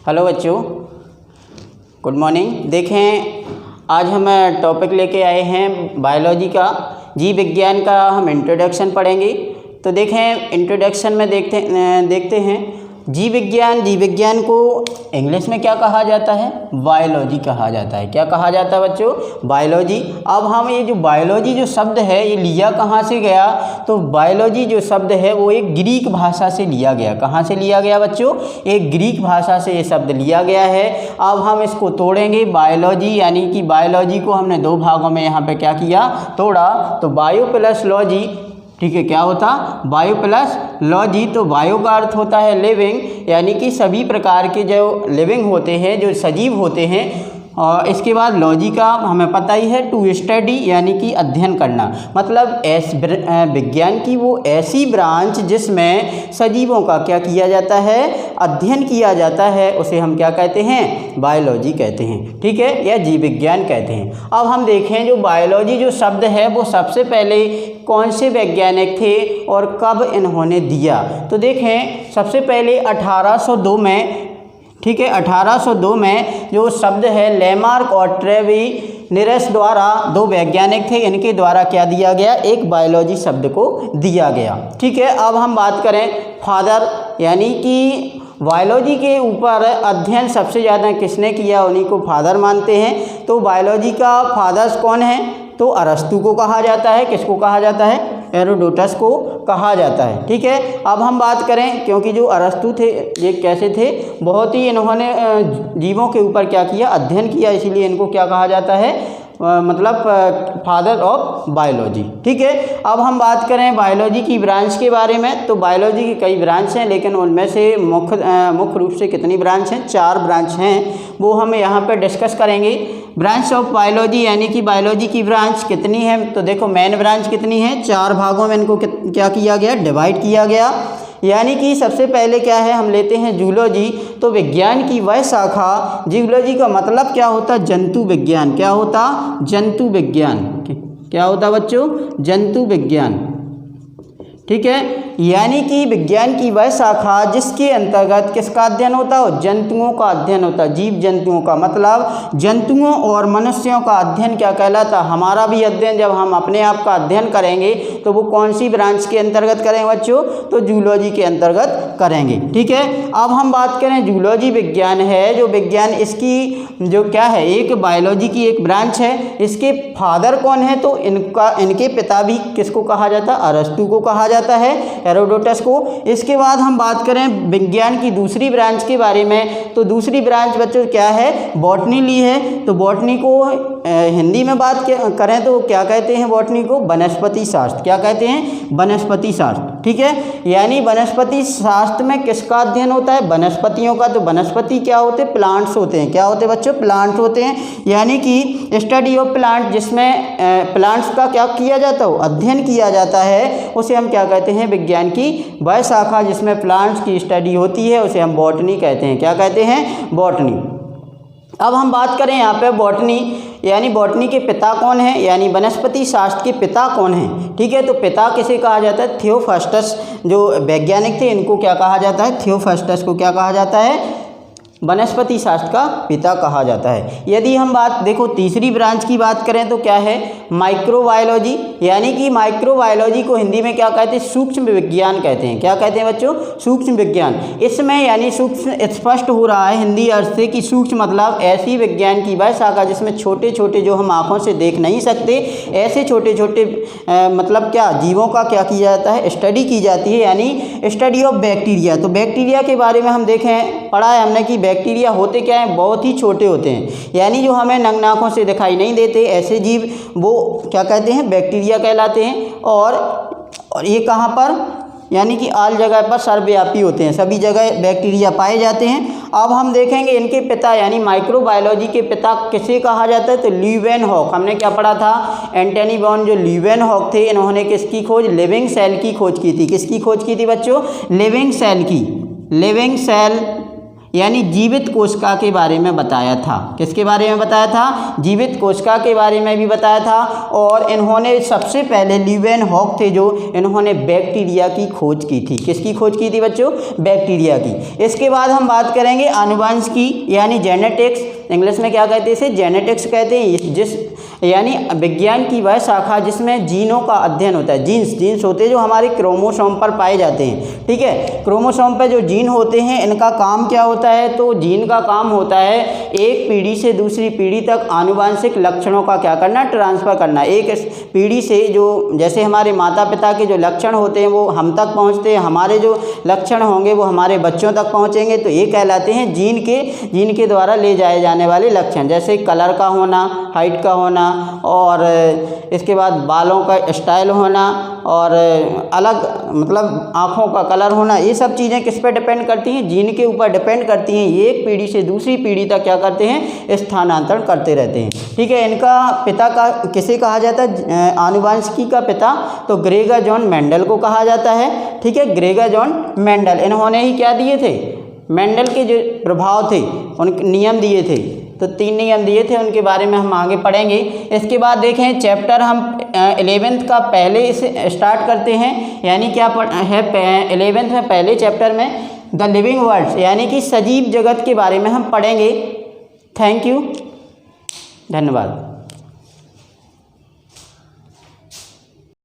Hello बच्चों, good morning. देखें, आज हम टॉपिक लेके आए हैं बायोलॉजी का, जीव विज्ञान का हम इंट्रोडक्शन पढ़ेंगे। तो देखें, इंट्रोडक्शन में देखते हैं जीव विज्ञान को इंग्लिश में क्या कहा जाता है? बायोलॉजी कहा जाता है। क्या कहा जाता है बच्चों? बायोलॉजी। अब हम ये जो बायोलॉजी जो शब्द है ये लिया कहाँ से गया? तो बायोलॉजी जो शब्द है वो एक ग्रीक भाषा से लिया गया। कहाँ से लिया गया बच्चों? एक ग्रीक भाषा से ये शब्द लिया गया है। अब हम इसको तोड़ेंगे। बायोलॉजी यानी कि बायोलॉजी को हमने दो भागों में यहाँ पे क्या किया? तोड़ा। तो बायो प्लस लॉजी, ठीक है, क्या होता? Bio plus logy. तो बायो का अर्थ होता है लिविंग, यानी कि सभी प्रकार के जो लिविंग होते हैं, जो सजीव होते हैं। और इसके बाद लॉजी का हमें पता ही है, टू स्टडी यानी कि अध्ययन करना। मतलब विज्ञान की वो ऐसी ब्रांच जिसमें सजीवों का क्या किया जाता है? अध्ययन किया जाता है, उसे हम क्या कहते हैं? बायोलॉजी कहते हैं, ठीक है, या जीव विज्ञान कहते हैं। अब हम देखें जो बायोलॉजी जो शब्द है वो सबसे पहले कौन से वैज्ञानिक थे और कब इन्होंने दिया? तो देखें, सबसे पहले 1802 में, ठीक है, 1802 में जो शब्द है लेमार्क और ट्रेविनिरस द्वारा, दो वैज्ञानिक थे, इनके द्वारा क्या दिया गया? एक बायोलॉजी शब्द को दिया गया, ठीक है। अब हम बात करें फादर, यानी कि बायोलॉजी के ऊपर अध्ययन सबसे ज़्यादा किसने किया, उन्हीं को फादर मानते हैं। तो बायोलॉजी का फादर्स कौन है? तो अरस्तु को कहा जाता है। किसको कहा जाता है? हेरोडोटस को कहा जाता है, ठीक है। अब हम बात करें, क्योंकि जो अरस्तु थे ये कैसे थे? बहुत ही इन्होंने जीवों के ऊपर क्या किया? अध्ययन किया, इसीलिए इनको क्या कहा जाता है? मतलब फादर ऑफ बायोलॉजी, ठीक है। अब हम बात करें बायोलॉजी की ब्रांच के बारे में। तो बायोलॉजी की कई ब्रांच हैं, लेकिन उनमें से मुख्य रूप से कितनी ब्रांच हैं? 4 ब्रांच हैं, वो हम यहाँ पर डिस्कस करेंगे। ब्रांच ऑफ बायोलॉजी यानी कि बायोलॉजी की ब्रांच कितनी है? तो देखो, मेन ब्रांच कितनी है? 4 भागों में इनको क्या किया गया? डिवाइड किया गया। यानी कि सबसे पहले क्या है, हम लेते हैं जूलॉजी। तो विज्ञान की वह शाखा, जूलॉजी का मतलब क्या होता? जंतु विज्ञान। क्या होता? जंतु विज्ञान। क्या होता बच्चों? जंतु विज्ञान, ठीक है। यानी कि विज्ञान की वह शाखा जिसके अंतर्गत किसका अध्ययन होता है? जंतुओं का अध्ययन होता है। जीव जंतुओं का मतलब जंतुओं और मनुष्यों का अध्ययन क्या कहलाता? हमारा भी अध्ययन जब हम अपने आप का अध्ययन करेंगे तो वो कौन सी ब्रांच के अंतर्गत करेंगे बच्चों? तो जूलॉजी के अंतर्गत करेंगे, ठीक है। अब हम बात करें, जूलॉजी विज्ञान है जो विज्ञान, इसकी जो क्या है? एक बायोलॉजी की एक ब्रांच है। इसके फादर कौन है? तो इनके पिता भी किसको कहा जाता? अरस्तु को कहा जाता है, हेरोडोटस को। इसके बाद हम बात करें विज्ञान की दूसरी ब्रांच के बारे में। तो दूसरी ब्रांच बच्चों क्या है? बॉटनी ली है। तो बॉटनी को हिंदी में बात करें तो क्या कहते हैं? बॉटनी को वनस्पति शास्त्र। क्या कहते हैं? वनस्पति शास्त्र, ठीक है। यानी वनस्पति शास्त्र में किसका अध्ययन होता है? वनस्पतियों का। तो वनस्पति क्या होते? प्लांट्स होते हैं। क्या होते बच्चों? प्लांट्स होते हैं। यानी कि स्टडी ऑफ प्लांट, जिसमें प्लांट्स का क्या किया जाता हो? अध्ययन किया जाता है, उसे हम क्या कहते हैं? विज्ञान की वह शाखा जिसमें प्लांट्स की स्टडी होती है उसे हम बॉटनी कहते हैं। क्या कहते हैं? बॉटनी। अब हम बात करें यहाँ पे बॉटनी, यानी बॉटनी के पिता कौन है? यानी वनस्पति शास्त्र के पिता कौन है? ठीक है। तो पिता किसे कहा जाता है? थियोफास्टस, जो वैज्ञानिक थे इनको क्या कहा जाता है? थियोफास्टस को क्या कहा जाता है? वनस्पति शास्त्र का पिता कहा जाता है। यदि हम बात देखो तीसरी ब्रांच की बात करें तो क्या है? माइक्रोबायोलॉजी। यानी कि माइक्रोबायोलॉजी को हिंदी में क्या कहते हैं? सूक्ष्म विज्ञान कहते हैं। क्या कहते हैं बच्चों? सूक्ष्म विज्ञान। इसमें यानी सूक्ष्म स्पष्ट हो रहा है हिंदी अर्थ से कि सूक्ष्म मतलब ऐसी विज्ञान की वह शाखा जिसमें छोटे छोटे, जो हम आँखों से देख नहीं सकते, ऐसे छोटे छोटे मतलब क्या जीवों का क्या किया जाता है? स्टडी की जाती है, यानी स्टडी ऑफ बैक्टीरिया। तो बैक्टीरिया के बारे में हम देखें, पढ़ा है हमने कि बैक्टीरिया होते क्या हैं? बहुत ही छोटे होते हैं, यानी जो हमें नग्न आँखों से दिखाई नहीं देते, ऐसे जीव वो क्या कहते हैं? बैक्टीरिया कहलाते हैं। और ये कहाँ पर? यानी कि आल जगह पर सर्वव्यापी होते हैं, सभी जगह बैक्टीरिया पाए जाते हैं। अब हम देखेंगे इनके पिता, यानी माइक्रोबायोलॉजी के पिता किसे कहा जाता है? तो ल्यूवेनहॉक। हमने क्या पढ़ा था? एंटनी बॉर्न जो ल्यूवेनहॉक थे, इन्होंने किसकी खोज? लिविंग सेल की खोज की थी। किसकी खोज की थी बच्चों? लिविंग सेल की। लिविंग सेल यानी जीवित कोशिका के बारे में बताया था। किसके बारे में बताया था? जीवित कोशिका के बारे में भी बताया था। और इन्होंने सबसे पहले लीवेनहॉक थे जो इन्होंने बैक्टीरिया की खोज की थी। किसकी खोज की थी बच्चों? बैक्टीरिया की। इसके बाद हम बात करेंगे आनुवंशिकी यानी जेनेटिक्स। इंग्लिश में क्या कहते हैं इसे? जेनेटिक्स कहते हैं। जिस यानी विज्ञान की वह शाखा जिसमें जीनों का अध्ययन होता है। जीन्स होते हैं जो हमारे क्रोमोसोम पर पाए जाते हैं। ठीक है, क्रोमोसोम पर जो जीन होते हैं इनका काम क्या होता है? तो जीन का काम होता है एक पीढ़ी से दूसरी पीढ़ी तक आनुवंशिक लक्षणों का क्या करना? ट्रांसफ़र करना। एक पीढ़ी से जो जैसे हमारे माता पिता के जो लक्षण होते हैं वो हम तक पहुँचते हैं, हमारे जो लक्षण होंगे वो हमारे बच्चों तक पहुँचेंगे, तो ये कहलाते हैं जीन के द्वारा ले जाए जाने वाले लक्षण। जैसे कलर का होना, हाइट का होना, और इसके बाद बालों का स्टाइल होना, और अलग मतलब आँखों का कलर होना, ये सब चीज़ें किस पे डिपेंड करती हैं? जीन के ऊपर डिपेंड करती हैं। ये एक पीढ़ी से दूसरी पीढ़ी तक क्या करते हैं? स्थानांतरण करते रहते हैं। ठीक है, इनका पिता का किसे कहा जाता है? आनुवंशिकी का पिता तो ग्रेगर जॉन मेंडल को कहा जाता है। ठीक है, ग्रेगर जॉन मेंडल, इन्होंने ही क्या दिए थे? मेंडल के जो प्रभाव थे उनके नियम दिए थे। तो 3 नियम दिए थे, उनके बारे में हम आगे पढ़ेंगे। इसके बाद देखें चैप्टर हम 11th का पहले इसे स्टार्ट करते हैं। यानी क्या है 11th में पहले चैप्टर में द लिविंग वर्ल्ड यानी कि सजीव जगत के बारे में हम पढ़ेंगे। थैंक यू, धन्यवाद।